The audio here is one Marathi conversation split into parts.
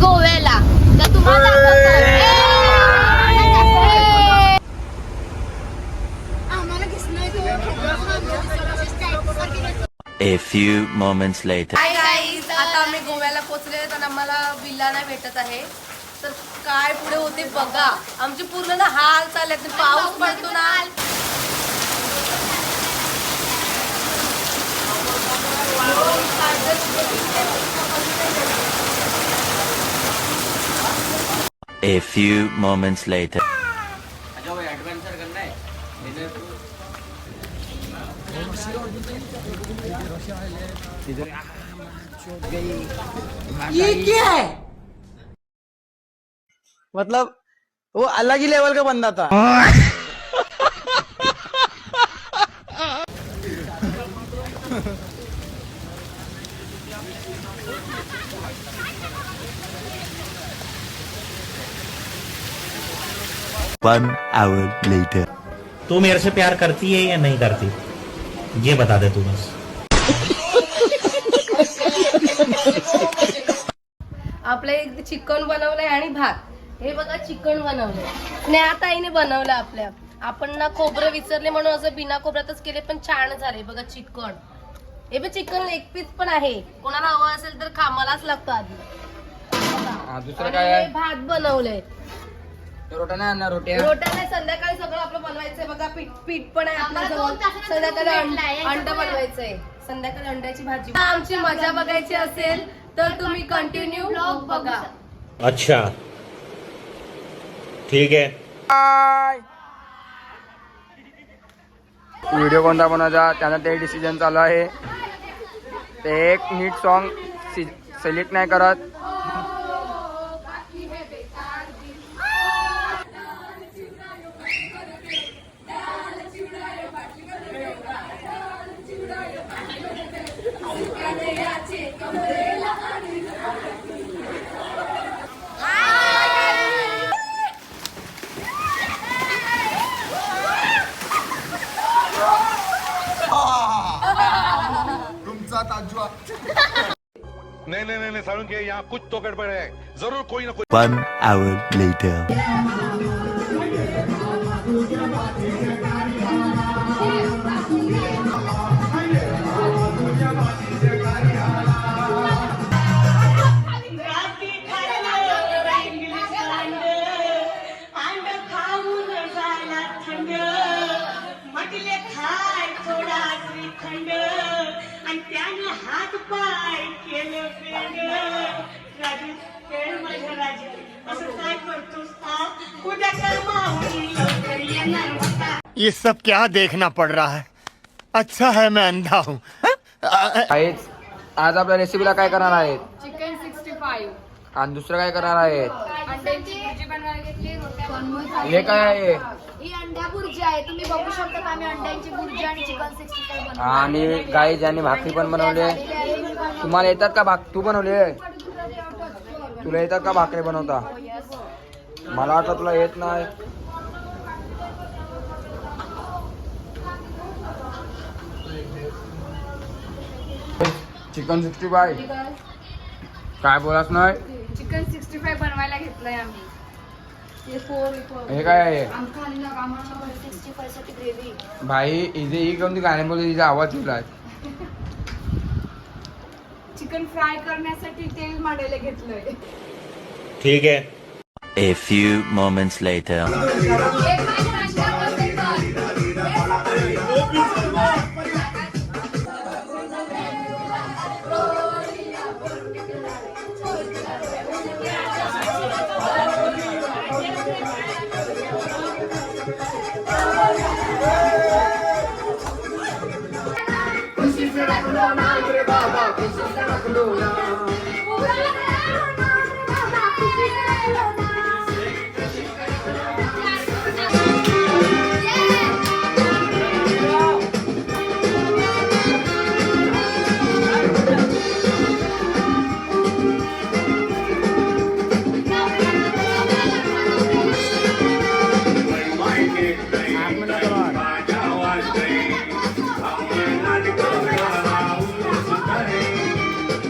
गोव्याला तर तुम्हाला A few moments later. Hi guys, आता आम्ही गोव्याला पोहोचले तर आम्हाला विल्ला नाही भेटत आहे. तर काय पुढे होते बघा. आमचे पूर्ण ना हाल चालले. पाऊस पडतो ना. A few moments later. ये क्या है? मतलब वो अलग ही लेवल का बंदा था. One hour later. तू मेरे से प्यार करती है या नहीं करती, ये बता दे तू बस. आपल्या इथे चिकन बनवलंय आणि भात. हे बघा चिकन बनवलंय. स्नेहाताईने बनवलं आपल्या. आपण ना खोबरं विसरले म्हणून असं बिना खोबऱ्यातच केले, पण छान झाले बघा चिकन. हे बघ चिकन लेग पीस पण आहे. कोणाला हवं असेल तर खामालाच लागतो आधी. दुसरं काय आहे? भात बनवलंय. रोटा नाही आणणार. रोट्या नाही, संध्याकाळी सगळं आपलं बनवायचंय बघा. पीठ पण आहे आपल्याजवळ. संध्याकाळी अंड बनवायचंय. संध्याकाळी अंड्याची भाजी. आमची मजा बघायची असेल तर तुम्ही कंटिन्यू ब्लॉग बघा. अच्छा ठीक है. व्हिडिओ कोणता बनवायचा त्यांना ते डिसिजन चालू आहे. ते एक नीट सॉन्ग सिलेक्ट नाही करत. नहीं सारुण के यहाँ कुछ तो गड़बड़ है. जरूर कोई ना कोई. 1 hour later. ये सब क्या देखना पड़ रहा है. अच्छा है मैं अंधा हूँ. आज आपल्या रेसिपीला काय करणार आहेत? चिकन 65. आणि दुसरं काय करणार आहेत? अंड्याची भुर्जी बनवायला घेतली. हे काय आहे? ही अंडा भुर्जी आहे. तुम्ही बघू शकता आम्ही अंड्यांची भुर्जी आणि चिकन 65 बनवतो. आणि गाई ज्यांनी भाकरी पण बनवली. तुम्हाला येतात का तू बनवले? तुला येतात का भाकरी बनवता? मला वाटतं तुला येत नाही. चिकन 65 काय बोलास नाही. चिकन 65 बनवायला घेतलंय आम्ही. हे काय आहे? 65 साठी ग्रेव्ही. भाई इथे ही कोणती गाणे बोलते तिचा आवाज तुला. चिकन फ्राय करण्यासाठी तेल माडायला घेतलंय. ठीक है. A few moments later.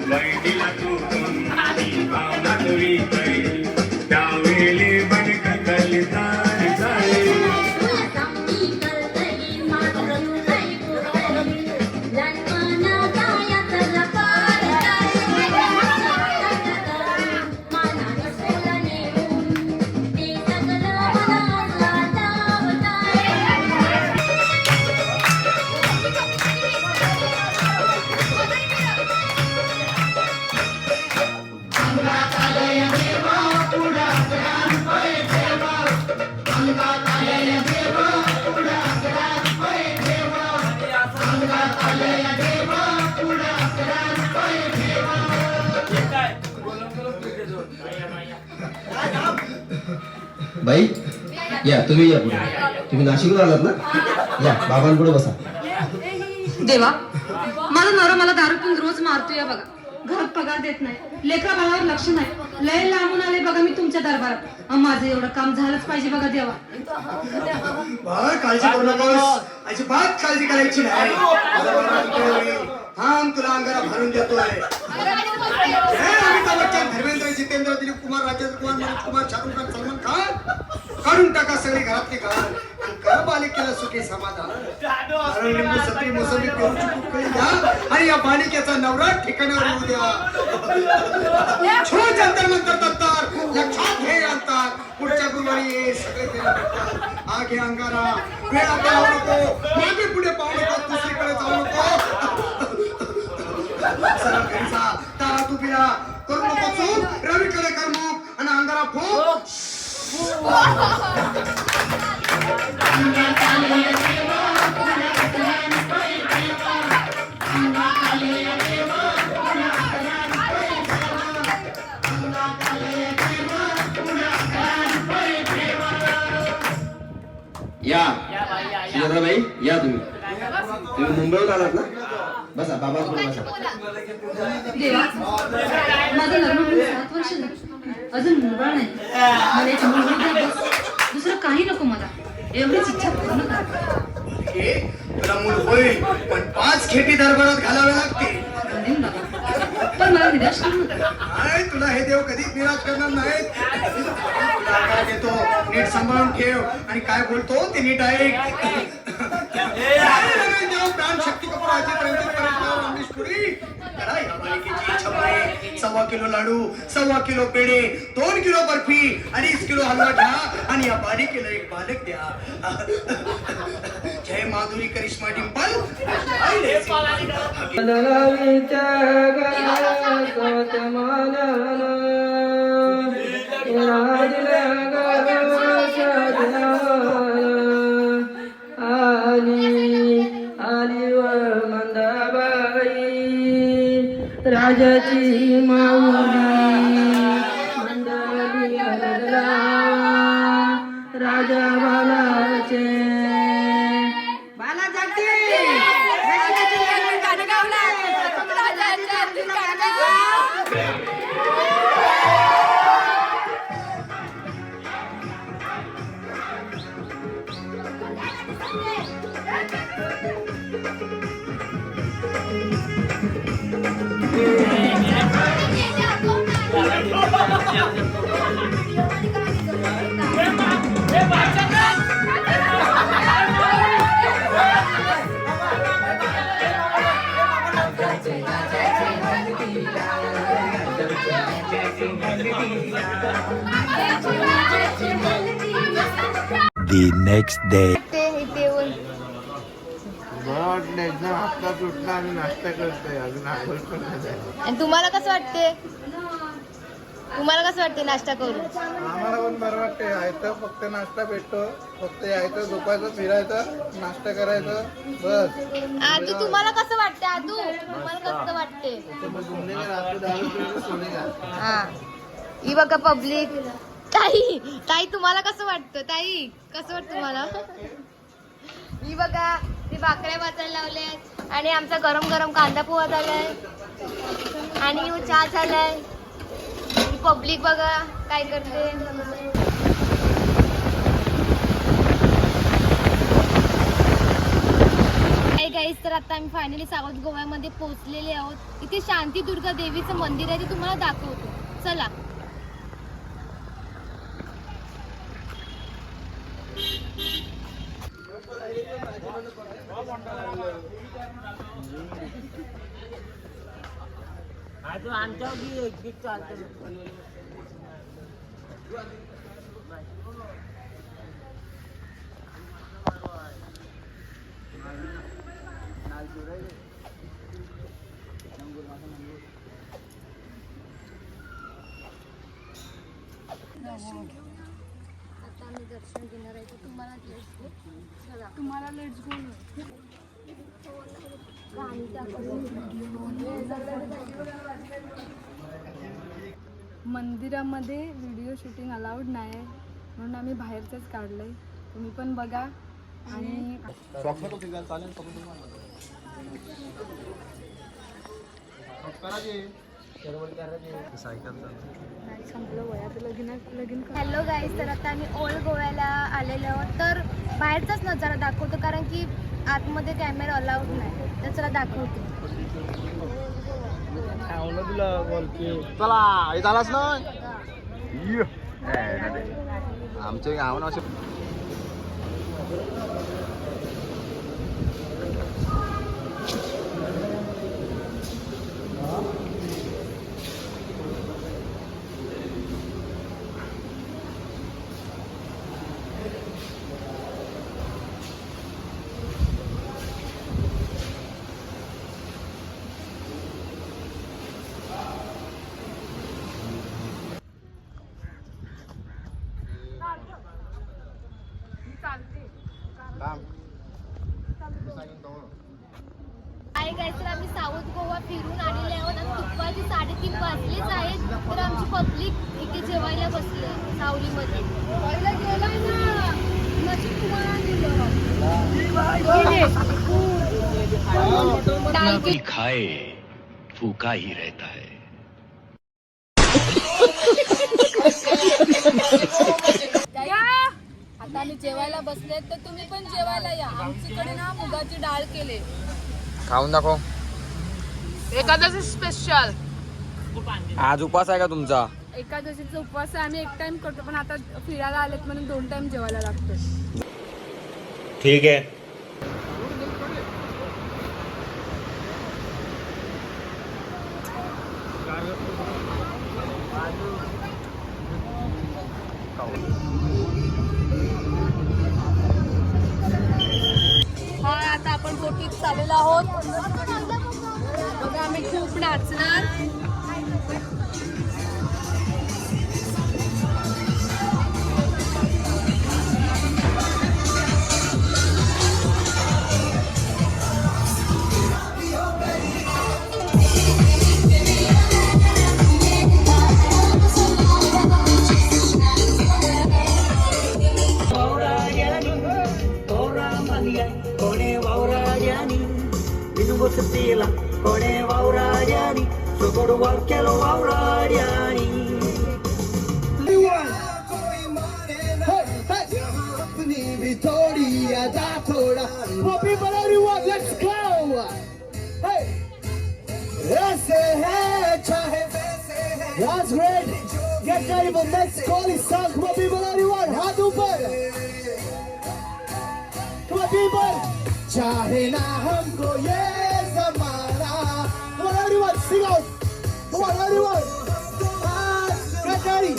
बैठीला तू बाई या तुम्ही या पुढे. तुम्ही नाशिकला आलात ना? या बाबांपुढे बसा. देवा माझा नवरा मला दारू पिऊन रोज मारतोय बघा. घरात पगार देत नाही, लेकरा बाळावर लक्ष नाही. लय लांबून आले बघा मी तुमच्या दरबारात. माझं एवढं काम झालंच पाहिजे बघा देवा. काळजी करू नकोस, अजिबात काळजी करायची नाही. थांब तुला अंगारा भरून देतोय. अमिताभ बच्चन, धर्मेंद्र, जितेंद्र, दिलीप कुमार, राजेंद्र कुमार, मनोज कुमार, शाहरुख खान, सलमान खान काढून टाका सगळी घरातली घाण. करा बालिकेला सुखी समाधान. लिंबू सत्री मोसंबी पेरूची कुकळी द्या आणि या बालिकेचा नवरा ठिकाणावर येऊ द्या. छो जंतर मंतर दत्तर, लक्षात घे अंतर. पुढच्या गुरुवारी ये सगळे केलं भेटतात. हा घे अंगारा, वेळ आता लावू नको, मागे पुढे पाहू नको, दुसरीकडे जाऊ नको. सरळ घरी जा, तारा तू पिला करू नको चूक. रवीकडे कर मुख आणि अंगारा फूक. या शिवराबाई या तुम्ही मुंबईहून आलात ना? बसा बाबांपुढे बसा. देवा माझं लग्न होऊन 7 वर्ष झाली, अजून मुलबाळ नाही. मला एक मुलगी द्या बस. दुसरं काही नको मला. एवढीच इच्छा पूर्ण करा. तुला मूल होईल पण 5 खेटी दरबारात घालाव्या लागतील. करीन बाबा, पण मला निराश करू नका. नाही, तुला हे देव कधीच निराश करणार नाहीत. तुला आकार देतो, नीट सांभाळून ठेव आणि काय बोलतो ते नीट ऐक. देव प्राण शक्ती कपूर आजीपर्यंत करा या बालिकेची इच्छा पुरी. 1.25 किलो लाडू, 1.25 किलो पेढे, 2 किलो बर्फी, 2.5 किलो हलवा घ्या आणि या बालिकेला एक बालक द्या. जय माधुरी करिश्मा डिंपल. राजाची माऊली मंडळी हलला राजा बालाचे. बाला जागते The next day. इथे येऊन हप्ता सुटला आणि नाश्ता करतोय अजून आंघोळ पण नाही झाली. आणि तुम्हाला कसं वाटते? नाश्ता करून? आम्हाला पण बरं वाटते. यायचं फक्त नाश्ता भेटतो, फक्त यायचं झोपायचं फिरायचं नाश्ता करायचं बस. आदू तुम्हाला कसं वाटते? तुम्हाला कसं वाटते? हा ही बघा पब्लिक. ताई तुम्हाला कसं वाटतं? ताई कसं वाटतं तुम्हाला? ही बघा ती भाकऱ्या वाचायला लावल्यात आणि आमचा गरम गरम कांदा पोहा झालाय आणि चहा झालाय. पब्लिक बघा काय करते. गाईस, तर आता आम्ही फायनली सावध गोव्यामध्ये पोहोचलेले आहोत. इथे शांतीदुर्गा देवीचं मंदिर आहे, ते तुम्हाला दाखवतो. चला. आता आम्ही दर्शन घेणार आहे. तुम्हाला लेट्स गो. मंदिरामध्ये व्हिडिओ शूटिंग अलाउड नाही. म्हणून आम्ही बाहेरचंच काढलंय. तुम्ही पण बघा आणि हॅलो गाईज, तर आता आम्ही ओल्ड गोव्याला आलेलो आहोत. तर बाहेरचाच नजारा दाखवतो कारण की आतमध्ये कॅमेरा अलाउड नाही, तर चला दाखवतो. चला इथं आलास ना आमच्या गावानं असे आहे गाईज, तर आम्ही साऊथ गोवा फिरून आलेले आहोत आणि दुपारची 3:30 वाजलेच आहेत. तर आमची पब्लिक इथे जेवायला बसली सावलीमध्ये. कोई खाए फूका ही रहता है. आता आम्ही जेवायला बसले, तर तुम्ही पण जेवायला या. आमच्याकडे ना मुगाची डाळ केले. खाऊन दाखव. एकादशी स्पेशल. आज उपास आहे का तुमचा? एकादशीचा उपवास आहे, आम्ही एक टाइम करतो, पण आता फिरायला आलेत म्हणून 2 टाइम जेवायला लागतो. ठीक है. हा, आता आपण बोटीत चाललेलो आहोत. बघा आम्ही खूप नाचणार. That's great. Get ready for next call is sung. Come on, people, everyone. Hath upar. Come on, people. Chahe na humko ye zamana. Come on, everyone, sing out. Come on, everyone. Get ready.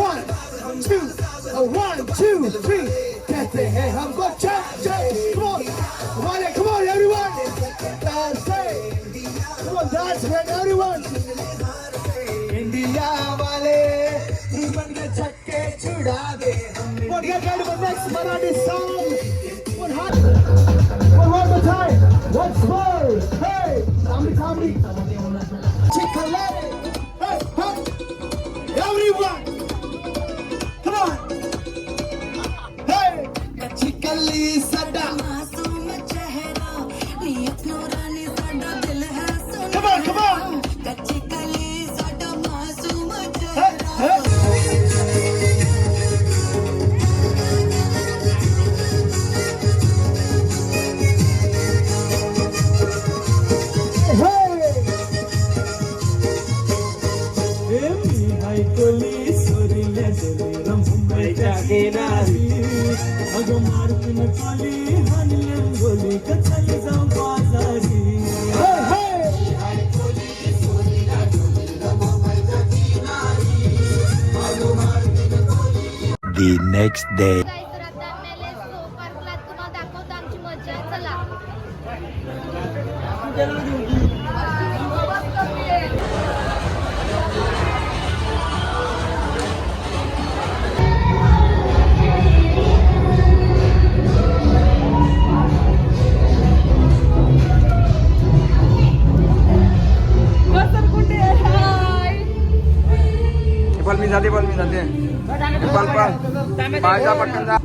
1, 2, 1, 2, 3. Kehte hain humko cha. Come on, come on, everyone. Dance. Come on, dance, man, everyone. India वाले बन के छक्के छुड़ा दे. What get ready for next Marathi song? One more time. Once more. Hey, comedy. Chikalele. Hey, everyone. Come on. Hey, Chikali sada. Come on. The next day. Guys, तर आता आम्ही स्नो पार्कला तुम्हाला दाखवतो आमची मजा. चला. मी जाते पण मी जाते पण माझा पटकन जा